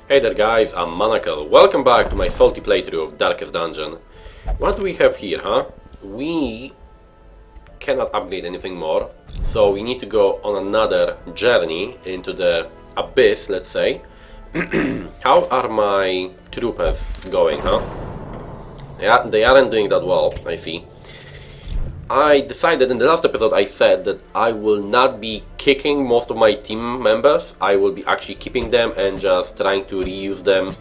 Hey there guys, I'm Manacle. Welcome back to my salty playthrough of Darkest Dungeon. What do we have here, huh? We cannot upgrade anything more, so we need to go on another journey into the abyss, let's say. How are my troopers going, huh? Yeah, they aren't doing that well, I see. I decided in the last episode I said that I will not be kicking most of my team members. I will be actually keeping them and just trying to reuse them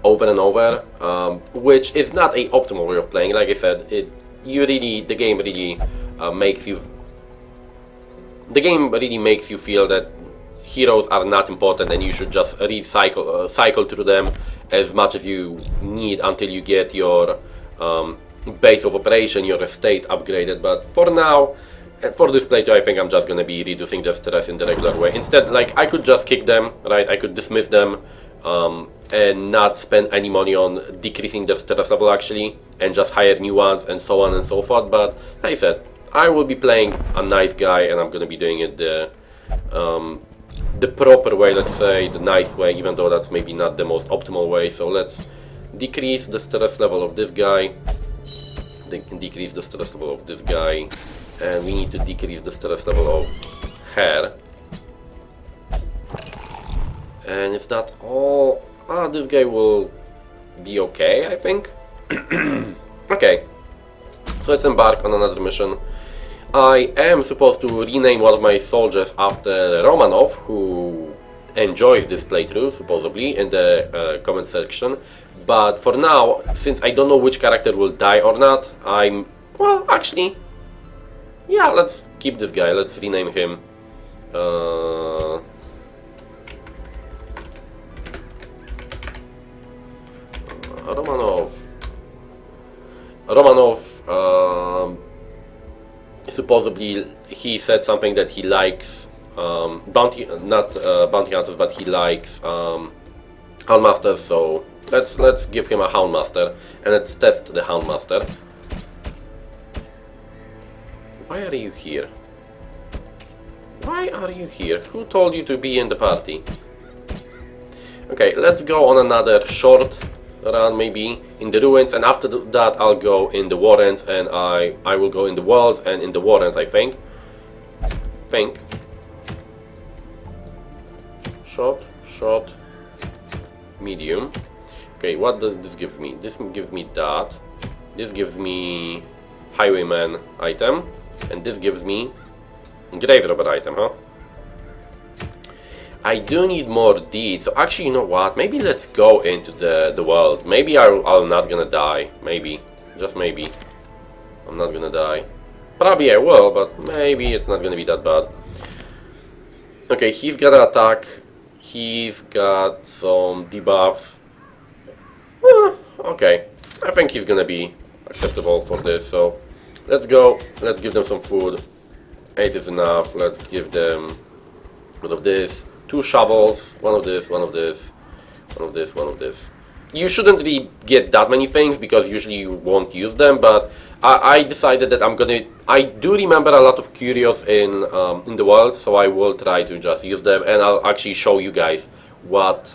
over and over, which is not a optimal way of playing. Like I said, the game really makes you feel that heroes are not important and you should just cycle through them as much as you need until you get your base of operation, your estate upgraded. But for now, for this playthrough, I think I'm just gonna be reducing the stress in the regular way. Instead, like, I could just kick them, right? I could dismiss them and not spend any money on decreasing their stress level actually, and just hire new ones and so on and so forth. But like I said, I will be playing a nice guy and I'm gonna be doing it the proper way, let's say, the nice way, even though that's maybe not the most optimal way. So let's decrease the stress level of this guy. Decrease the stress level of this guy, and we need to decrease the stress level of her. And is that all? This guy will be okay, I think. Okay, so let's embark on another mission. I am supposed to rename one of my soldiers after Romanov, who enjoys this playthrough, supposedly, in the comment section. But for now, since I don't know which character will die or not, well, actually, yeah, let's keep this guy. Let's rename him. Romanov, supposedly, he said something that he likes bounty hunters, but he likes Houndmasters, so let's give him a Houndmaster and let's test the Houndmaster. Why are you here? Why are you here? Who told you to be in the party? Okay, let's go on another short run, maybe in the ruins, and after that I'll go in the Warrens, and I will go in the Worlds and in the Warrens, I think. Short, medium. Okay, what does this give me? This gives me that. This gives me Highwayman item, and this gives me Grave Robber item, huh? I do need more deeds, so actually, you know what? Maybe let's go into the world. Maybe I'm not gonna die. Maybe. Just maybe. I'm not gonna die. Probably I will, but maybe it's not gonna be that bad. Okay, he's got an attack. He's got some debuffs. Okay, I think he's gonna be acceptable for this, so let's go. Let's give them some food. 8 is enough. Let's give them one of this. 2 shovels, one of this, one of this, one of this, one of this. You shouldn't really get that many things because usually you won't use them, but I decided that I do remember a lot of curios in the world, so I will try to just use them, and I'll actually show you guys what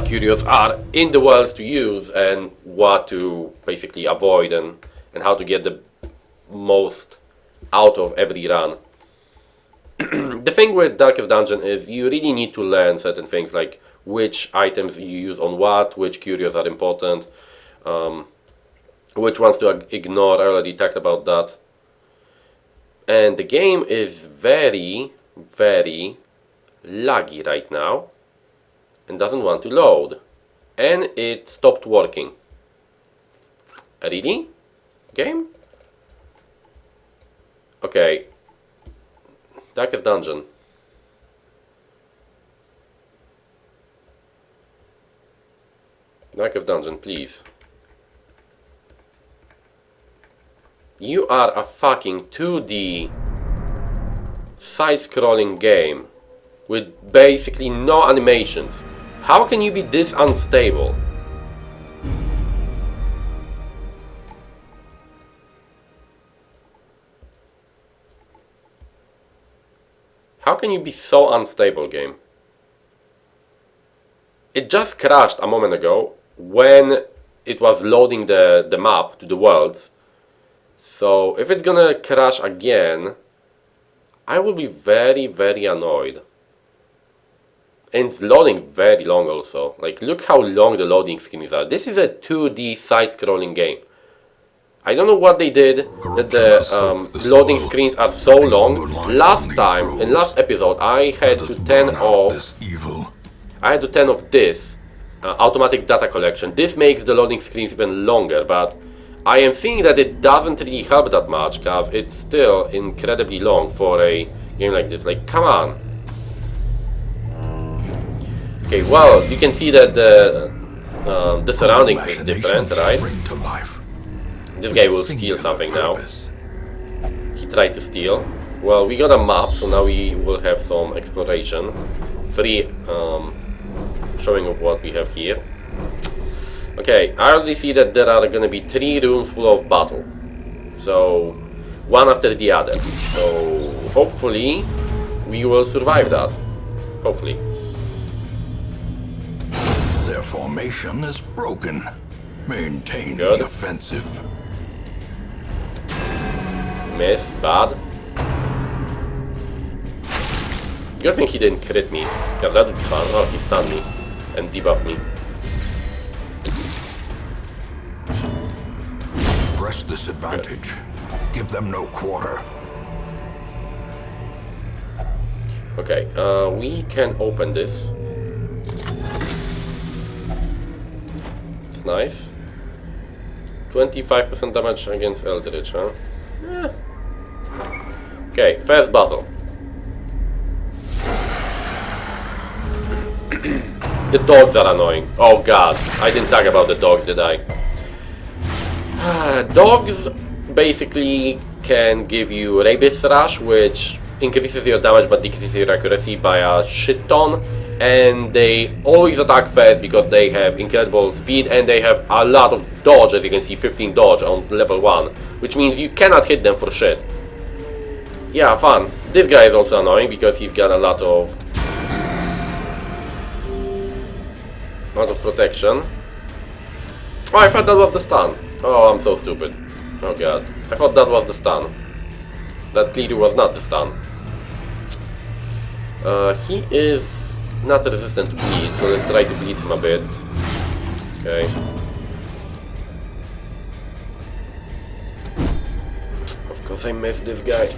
curios are in the worlds to use and what to basically avoid and how to get the most out of every run. The thing with Darkest Dungeon is you really need to learn certain things, like which items you use on what, which curios are important, which ones to ignore. I already talked about that. And the game is very, very laggy right now and doesn't want to load. And it stopped working. Really? Game? Okay. Darkest Dungeon. Darkest Dungeon, please. You are a fucking 2D side-scrolling game with basically no animations. How can you be this unstable? How can you be so unstable, game? It just crashed a moment ago when it was loading the map to the worlds. So if it's gonna crash again, I will be very, very annoyed. And it's loading very long also. Like, look how long the loading screens are. This is a 2D side-scrolling game. I don't know what they did that the loading screens are so long. Last time, in last episode, I had to turn off this automatic data collection. This makes the loading screens even longer, but I am seeing that it doesn't really help that much because it's still incredibly long for a game like this. Like, come on. Okay, well, you can see that the surroundings is different, right? This guy will steal something now. He tried to steal. Well, we got a map, so now we will have some exploration. Free showing of what we have here. Okay, I already see that there are gonna be 3 rooms full of battle. So, one after the other. So, hopefully, we will survive that. Hopefully. Their formation is broken. Maintain Good. the offensive. Miss, bad. Good thing he didn't crit me, because that would be fun. Oh, he stunned me and debuffed me. Press this advantage. Give them no quarter. Okay, we can open this. It's nice. 25% damage against Eldritch, huh? Yeah. Okay, first battle. The dogs are annoying. Oh god, I didn't talk about the dogs, did I? Dogs basically can give you Rabies Rush, which increases your damage but decreases your accuracy by a shit ton. And they always attack first because they have incredible speed and they have a lot of dodge, as you can see, 15 dodge on level 1, which means you cannot hit them for shit. Yeah, fun. This guy is also annoying because he's got a lot of protection. Oh, I thought that was the stun. Oh, I'm so stupid. Oh god. I thought that was the stun. That clearly was not the stun. He is not resistant to bleed, so let's try to bleed him a bit. Okay. Of course I missed this guy.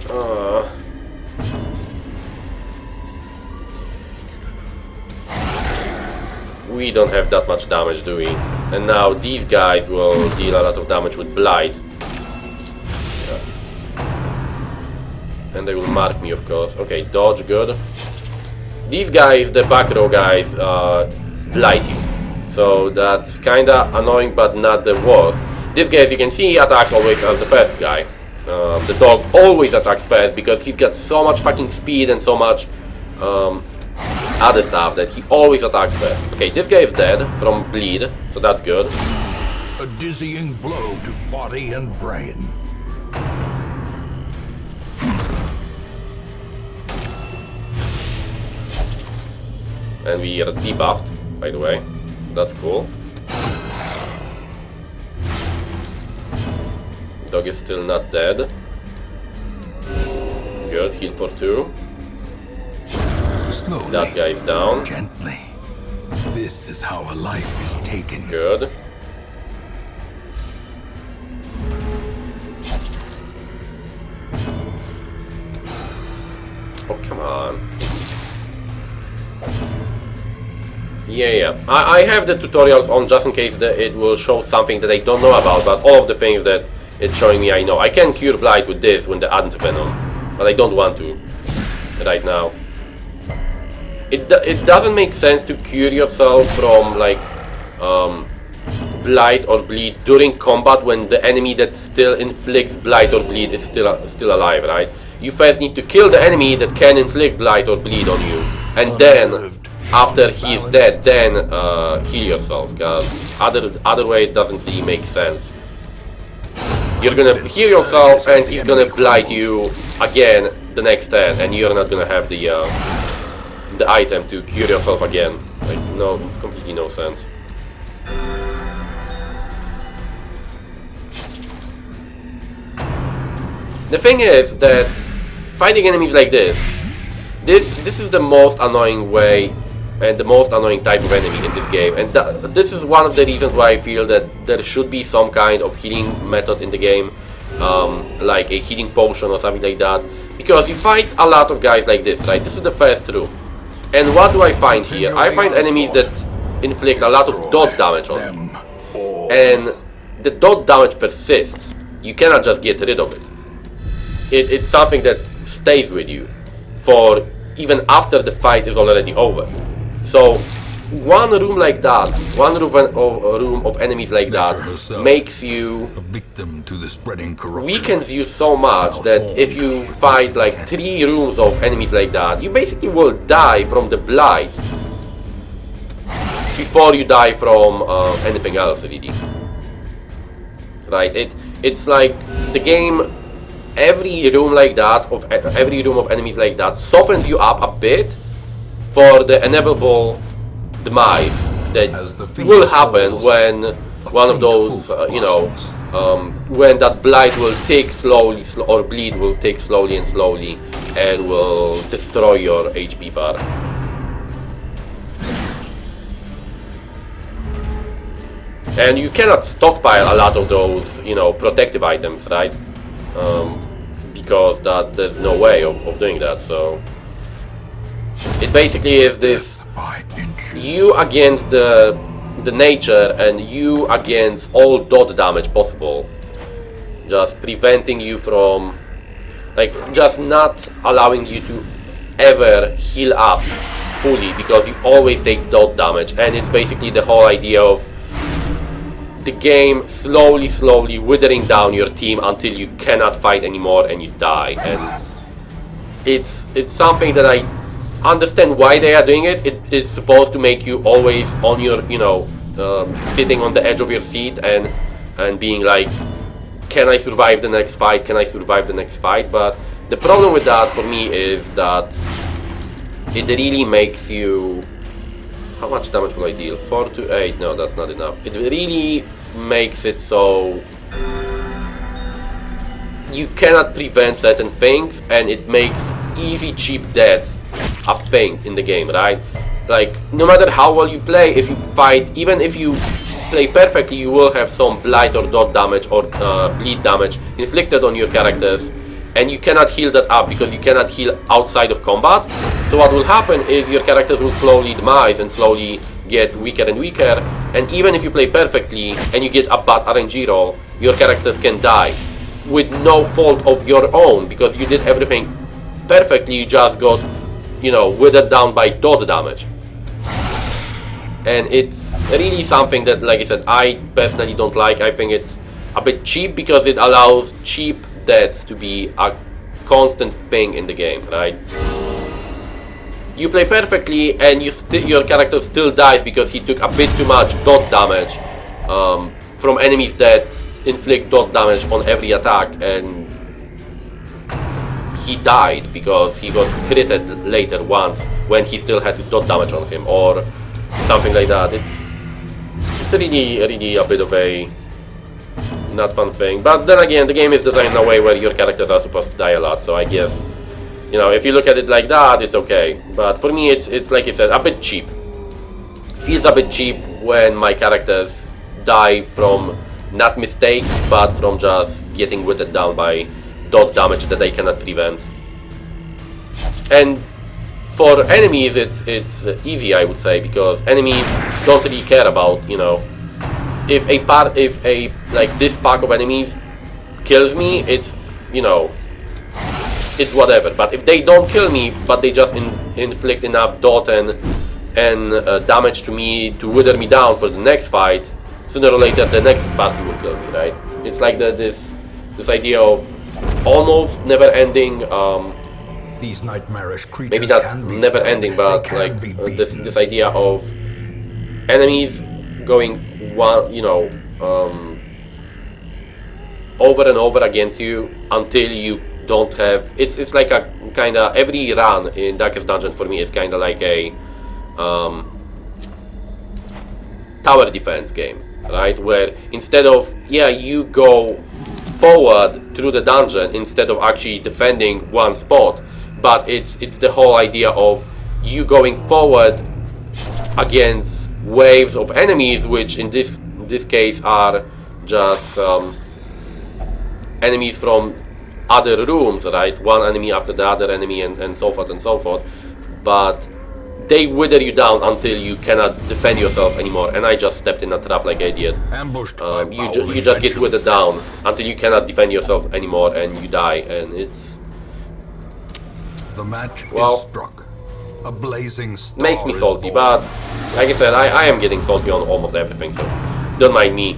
We don't have that much damage, do we? And now these guys will deal a lot of damage with Blight. Yeah. And they will mark me, of course. Okay, dodge, good. These guys, the back row guys, blight you. So that's kinda annoying, but not the worst. This guy, as you can see, attacks always as the first guy. The dog always attacks first because he's got so much fucking speed and so much other stuff that he always attacks first. Okay, this guy is dead from bleed, so that's good. A dizzying blow to body and brain. And we are debuffed, by the way. That's cool. Dog is still not dead. Good, heal for 2. Slowly, that guy is down. Gently. This is how a life is taken. Good. Oh, come on. Yeah. I have the tutorials on just in case that it will show something that I don't know about, but all of the things that it's showing me I know. I can cure Blight with this when the Antivenom, but I don't want to right now. It doesn't make sense to cure yourself from like Blight or Bleed during combat when the enemy that still inflicts Blight or Bleed is still alive, right? You first need to kill the enemy that can inflict Blight or Bleed on you, and then after he is dead, then heal yourself, because other way it doesn't really make sense. You're gonna heal yourself and he's gonna blight you again the next turn, and you're not gonna have the the item to cure yourself again. Like, no, completely no sense. The thing is that fighting enemies like this is the most annoying way and the most annoying type of enemy in this game, and this is one of the reasons why I feel that there should be some kind of healing method in the game, like a healing potion or something like that, because you fight a lot of guys like this, right? This is the first room, and what do I find here? I find enemies that inflict a lot of dot damage on me, and the dot damage persists. You cannot just get rid of it. It's something that stays with you for even after the fight is already over. So one room like that, one room of enemies like that makes you a victim to the spreading corruption. weakens you so much that if you fight like 3 rooms of enemies like that, you basically will die from the blight before you die from anything else, really. Right? It's like the game. Every room like that, every room of enemies like that, softens you up a bit for the inevitable demise that will happen when one of those, when that blight will take slowly, or bleed will take slowly and slowly, and will destroy your HP bar. And you cannot stockpile a lot of those, protective items, right? Because there's no way of doing that. So it basically is this: you against the nature, and you against all dot damage possible, just preventing you from, like, just not allowing you to ever heal up fully, because you always take dot damage. And it's basically the whole idea of the game slowly withering down your team until you cannot fight anymore and you die. And it's something that I understand why they are doing it. It is supposed to make you always on your, sitting on the edge of your seat and being like, can I survive the next fight? Can I survive the next fight? But the problem with that for me is that it really makes you. How much damage will I deal? 4 to 8? No, that's not enough. It really makes it so you cannot prevent certain things, and it makes easy, cheap deaths a thing in the game, right? Like, no matter how well you play, if you fight, even if you play perfectly, you will have some blight or dot damage or bleed damage inflicted on your characters, and you cannot heal that up because you cannot heal outside of combat. So what will happen is your characters will slowly demise and slowly get weaker and weaker, and even if you play perfectly and you get a bad RNG roll, your characters can die with no fault of your own because you did everything perfectly. You just got, withered down by dot damage. And it's really something that, like I said, I personally don't like. I think it's a bit cheap because it allows cheap deaths to be a constant thing in the game, right? You play perfectly and your character still dies because he took a bit too much dot damage from enemies that inflict dot damage on every attack, and he died because he got critted later once when he still had dot damage on him or something like that. It's really a bit of a not fun thing. But then again, the game is designed in a way where your characters are supposed to die a lot, so I guess, if you look at it like that, it's okay. But for me, it's like I said, a bit cheap. Feels a bit cheap when my characters die from not mistakes, but from just getting withered down by dot damage that they cannot prevent. And for enemies, it's easy, I would say, because enemies don't really care about, if like this pack of enemies kills me, it's it's whatever. But if they don't kill me, but they just inflict enough dot and damage to me to wither me down for the next fight, sooner or later the next party will kill me, right? It's like this idea of almost never-ending. These nightmarish creatures maybe not never-ending, but like this idea of enemies going over and over against you until you don't have. It's like a kinda, every run in Darkest Dungeon for me is kinda like a tower defense game, right? Where instead of, yeah, you go forward through the dungeon instead of actually defending one spot, but it's the whole idea of you going forward against waves of enemies, which in this case are just enemies from other rooms, right? One enemy after the other enemy, and so forth and so forth. But they wither you down until you cannot defend yourself anymore. And I just stepped in a trap like an idiot. Ambushed You just get withered down until you cannot defend yourself anymore, and you die. And it's the match well, is struck. A blazing star makes me is salty, born. but like I said, I am getting salty on almost everything, so don't mind me.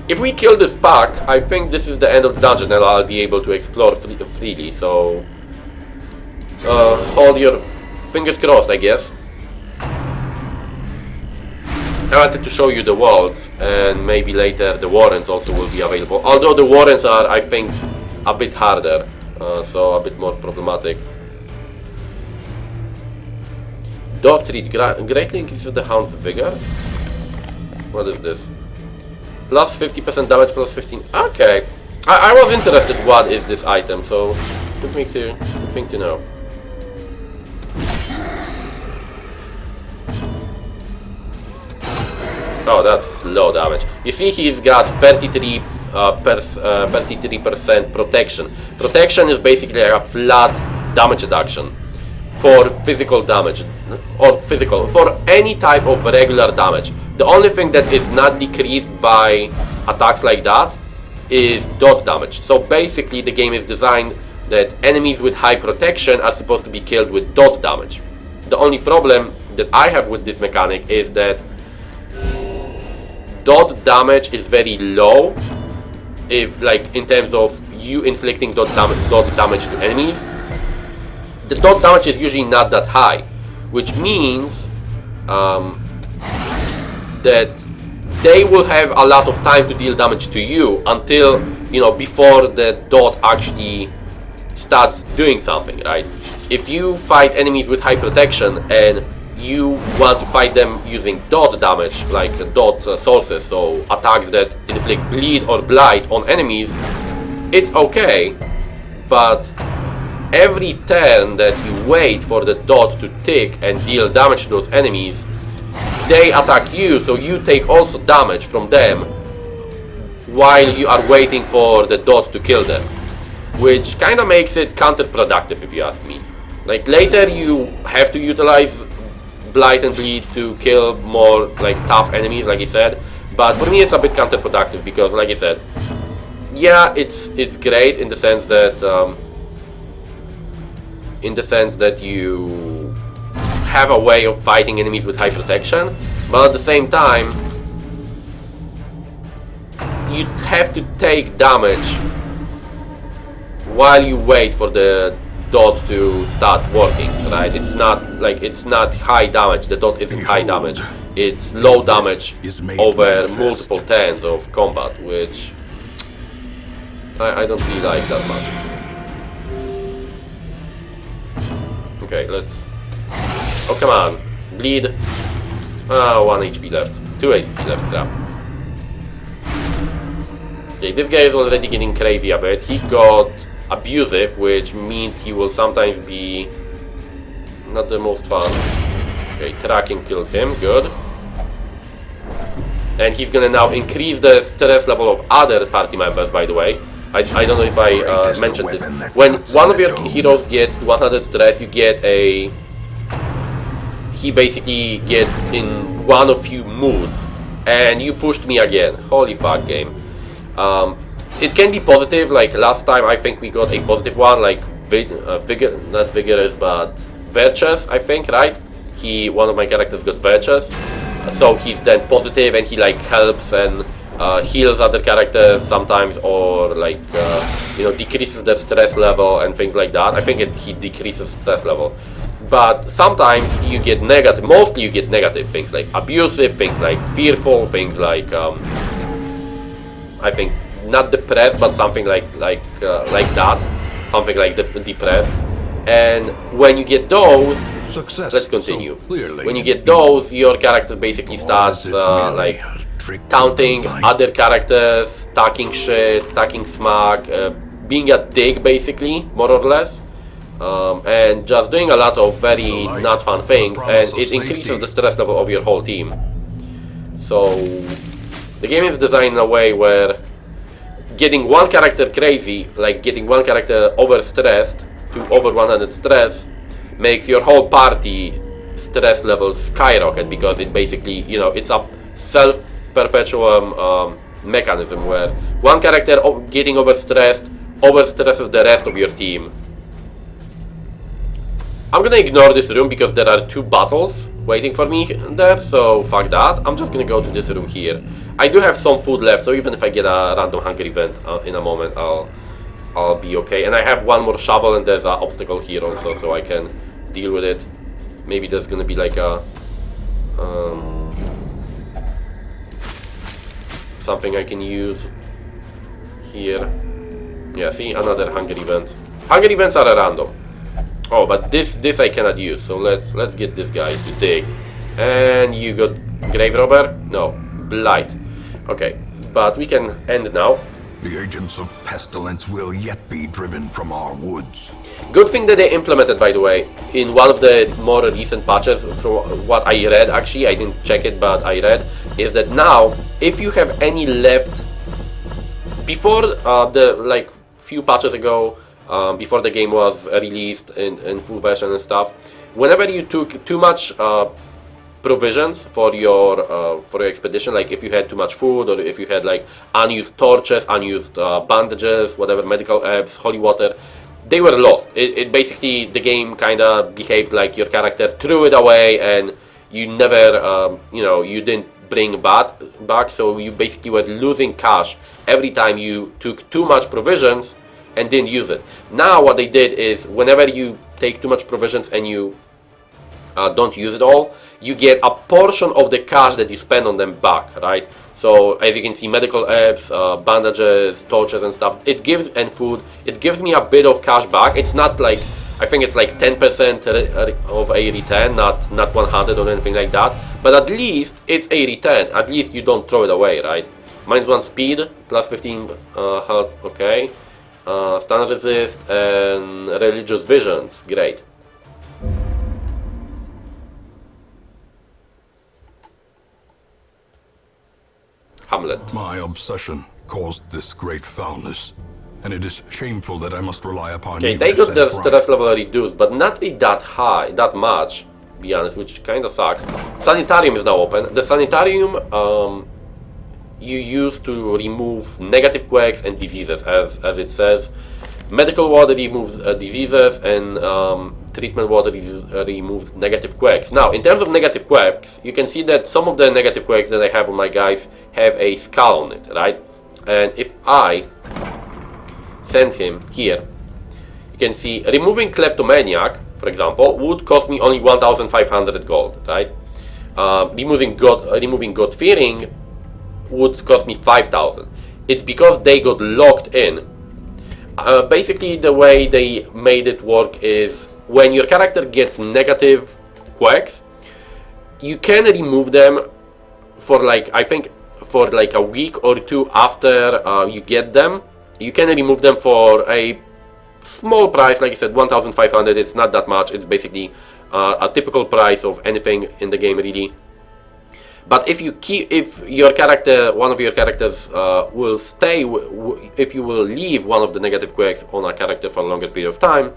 If we kill this pack, I think this is the end of the dungeon and I'll be able to explore freely, so hold your fingers crossed, I guess. I wanted to show you the worlds, and maybe later the warrens also will be available, although the warrens are, I think, a bit harder, so a bit more problematic. Dog treat greatly increases the hound's vigor. What is this? Plus 50% damage, plus 15. Okay, I was interested. What is this item? So good thing to know. Oh, that's low damage. You see, he's got 33% protection. Protection is basically a flat damage reduction for physical damage, or for any type of regular damage. The only thing that is not decreased by attacks like that is dot damage. So basically the game is designed that enemies with high protection are supposed to be killed with dot damage. The only problem that I have with this mechanic is that dot damage is very low, if like in terms of you inflicting dot damage to enemies. The dot damage is usually not that high, which means that they will have a lot of time to deal damage to you until, you know, before the dot actually starts doing something, right? If you fight enemies with high protection and you want to fight them using dot damage, like dot sources, so attacks that inflict bleed or blight on enemies, it's okay, but every turn that you wait for the dot to tick and deal damage to those enemies, they attack you, so you take also damage from them while you are waiting for the dot to kill them, which kind of makes it counterproductive if you ask me. Like later you have to utilize blight and bleed to kill more like tough enemies, like I said, but for me it's a bit counterproductive because, like I said, yeah, it's great in the sense that you have a way of fighting enemies with high protection, but at the same time you have to take damage while you wait for the dot to start working, right? It's not high damage. The dot isn't high damage. It's low damage over multiple turns of combat, which I don't really like that much. Okay, let's... Oh, come on. Bleed. 1 HP left. 2 HP left, crap. Okay, this guy is already getting crazy a bit. He got abusive, which means he will sometimes be not the most fun. Okay, tracking killed him, good. And he's gonna now increase the stress level of other party members, by the way. I don't know if I mentioned this. When one of your heroes gets 100 stress, you get a... He basically gets in one of few moods. And you pushed me again. Holy fuck, game. It can be positive, like last time I think we got a positive one, like not vigorous, but virtuous, I think, right? One of my characters got virtuous. So he's then positive and he like helps and heals other characters sometimes, or like decreases their stress level and things like that. I think he decreases stress level, but sometimes you get negative. Mostly you get negative things like abusive, things like fearful, things like I think not depressed, but something like that. something like depressed. And when you get those, Success let's continue. so clearly When you get those, your character basically starts like counting other characters, talking shit, talking smack, being a dick basically, more or less. And just doing a lot of very not fun things, and it increases the stress level of your whole team. So the game is designed in a way where getting one character crazy, like getting one character overstressed to over 100 stress, makes your whole party stress levels skyrocket, because it basically, you know, it's a self-perpetuum mechanism where one character getting overstressed overstresses the rest of your team. I'm gonna ignore this room because there are 2 battles waiting for me there, so fuck that. I'm just gonna go to this room here. I do have some food left, so even if I get a random hunger event in a moment, I'll be okay. And I have 1 more shovel, and there's an obstacle here also, so I can deal with it. Maybe there's gonna be like a something I can use here. Yeah, see, another hunger event. Hunger events are random. Oh, but this I cannot use, so let's get this guy to dig. And you got grave robber? No, blight. Okay, but we can end now. The agents of pestilence will yet be driven from our woods. Good thing that they implemented, by the way, in one of the more recent patches, from what I read, actually, I didn't check it, but I read, is that now, if you have any left, before the, like, few patches ago, before the game was released in full version and stuff, whenever you took too much provisions for your expedition, like if you had too much food, or if you had like unused torches, unused bandages, whatever, medical herbs, holy water, they were lost. It basically, the game kind of behaved like your character threw it away, and you never, you know, you didn't bring back, so you basically were losing cash every time you took too much provisions and didn't use it. Now what they did is, whenever you take too much provisions and you don't use it all, you get a portion of the cash that you spend on them back, right? So as you can see, medical herbs, bandages, torches and stuff, it gives, and food, it gives me a bit of cash back. It's not like, I think it's like 10% of a return, not 100 or anything like that, but at least it's a return. At least you don't throw it away, right? -1 speed, plus 15 health, okay. Stun resist and religious visions, great. Hamlet. My obsession caused this great foulness, and it is shameful that I must rely upon Okay, you they to got set their it right. stress level reduced, but not really that high, that much, to be honest, which kind of sucks. Sanitarium is now open. The sanitarium you use to remove negative quakes and diseases, as it says. Medical water removes diseases, and treatment water removes negative quakes. Now, in terms of negative quakes, you can see that some of the negative quakes that I have on my guys have a skull on it, right? And if I send him here, you can see removing kleptomaniac, for example, would cost me only 1,500 gold, right? Removing God-fearing would cost me 5,000. It's because they got locked in. Basically, the way they made it work is, when your character gets negative quirks, you can remove them for like, I think, for like a week or 2 after you get them. You can remove them for a small price, like I said, 1,500. It's not that much. It's basically a typical price of anything in the game, really. But if your character, one of your characters will stay, if you will leave one of the negative quirks on a character for a longer period of time,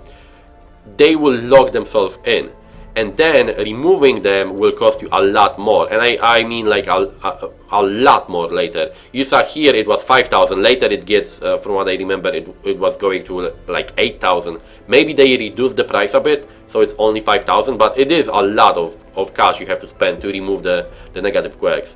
they will lock themselves in, and then removing them will cost you a lot more. And I mean like a lot more later. You saw here it was 5,000. Later it gets, from what I remember, it was going to like 8,000. Maybe they reduced the price a bit, so it's only 5,000, but it is a lot of cash you have to spend to remove the negative quirks.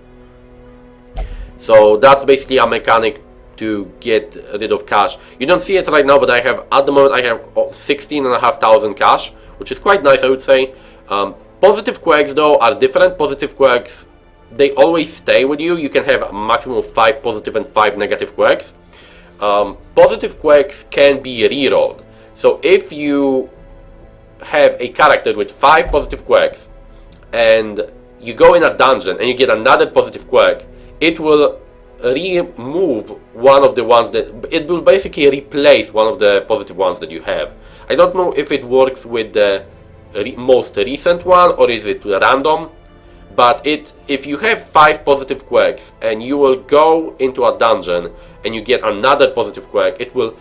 So that's basically a mechanic to get rid of cash. You don't see it right now, but I have, at the moment, I have 16,500 cash, which is quite nice, I would say. Positive quirks though are different. Positive quirks, they always stay with you. You can have a maximum of 5 positive and 5 negative quirks. Positive quirks can be rerolled. So if you have a character with 5 positive quirks and you go in a dungeon and you get another positive quirk, it will remove one of the ones that, it will basically replace one of the positive ones that you have. I don't know if it works with the most recent one or is it random, but if you have 5 positive quirks and you will go into a dungeon and you get another positive quirk, it will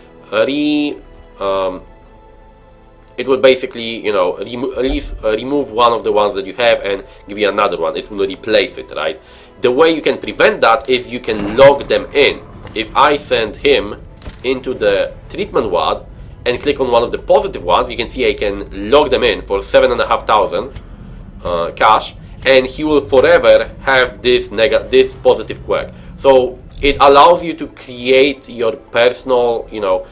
basically, you know, remove one of the ones that you have and give you another one. It will replace it, right? The way you can prevent that is you can log them in. If I send him into the treatment ward and click on one of the positive ones, you can see I can log them in for 7,500 cash, and he will forever have this positive quirk. So it allows you to create your personal, you know,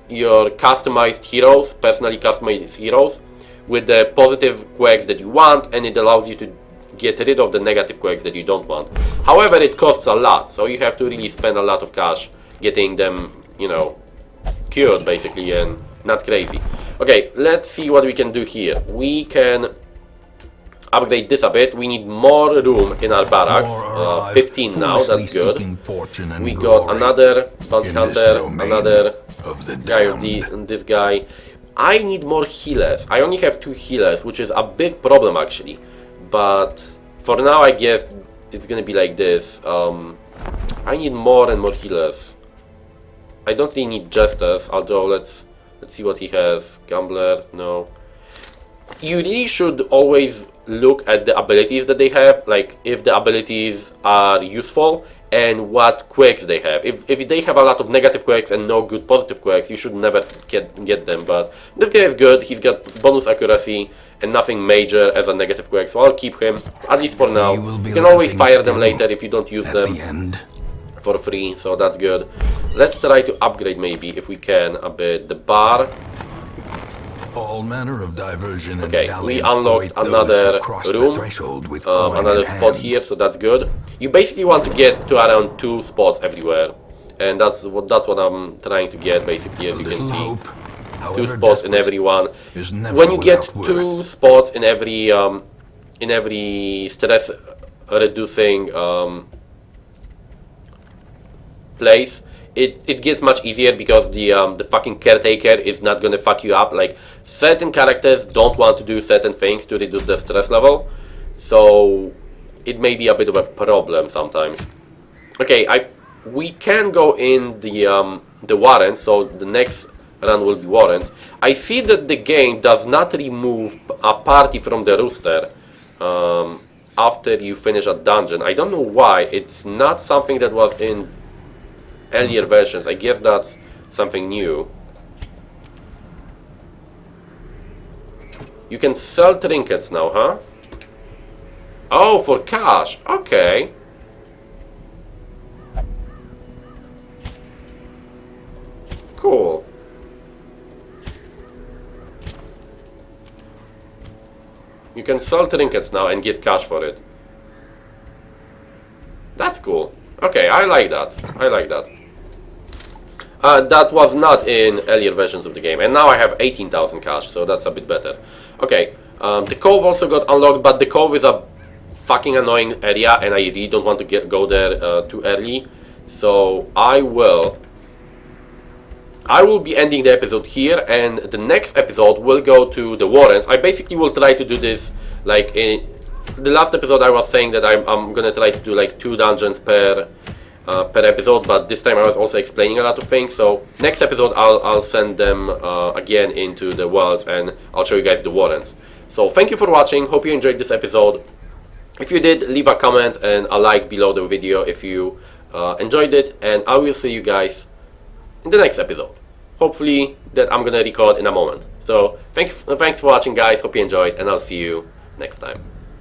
your customized heroes, personally customized heroes with the positive quirks that you want, and it allows you to get rid of the negative quirks that you don't want. However, it costs a lot, so you have to really spend a lot of cash getting them, you know, cured basically, and not crazy. Okay, let's see what we can do here. We can upgrade this a bit. We need more room in our barracks. 15 now, that's good. We got another bounty hunter, another guy of this guy. I need more healers. I only have 2 healers, which is a big problem actually. But for now, I guess it's gonna be like this. I need more and more healers. I don't really need jesters, although let's see what he has. Gambler, no. You really should always look at the abilities that they have, like if the abilities are useful and what quirks they have. If they have a lot of negative quirks and no good positive quirks, you should never get them. But this guy is good. He's got bonus accuracy and nothing major as a negative quirk, so I'll keep him, at least for now. You can always fire them later if you don't use them for free, so that's good. Let's try to upgrade maybe, if we can, a bit the bar. All manner of diversion. Okay, we unlocked another room, another spot here, so that's good. You basically want to get to around 2 spots everywhere, and that's what I'm trying to get basically, as you can see. 2 spots in every one. When you get 2 spots in every stress reducing place, it gets much easier because the fucking caretaker is not gonna fuck you up. Like, certain characters don't want to do certain things to reduce their stress level, so it may be a bit of a problem sometimes. Okay, we can go in the warrants, so the next run will be warrants. I see that the game does not remove a party from the roster after you finish a dungeon. I don't know why. It's not something that was in earlier versions. I guess that's something new. You can sell trinkets now, huh? Oh, for cash. Okay. Cool. You can sell trinkets now and get cash for it. That's cool. Okay, I like that. I like that. That was not in earlier versions of the game, and now I have 18,000 cash, so that's a bit better. Okay, the cove also got unlocked, but the cove is a fucking annoying area, and I really don't want to go there too early. So I will be ending the episode here, and the next episode will go to the warrants. I basically will try to do this like in the last episode. I was saying that I'm gonna try to do like 2 dungeons per episode, but this time I was also explaining a lot of things. So next episode I'll send them again into the worlds, and I'll show you guys the warrants. So thank you for watching. Hope you enjoyed this episode. If you did, leave a comment and a like below the video if you enjoyed it, and I will see you guys in the next episode, hopefully that I'm gonna record in a moment. So thanks for watching, guys. Hope you enjoyed, and I'll see you next time.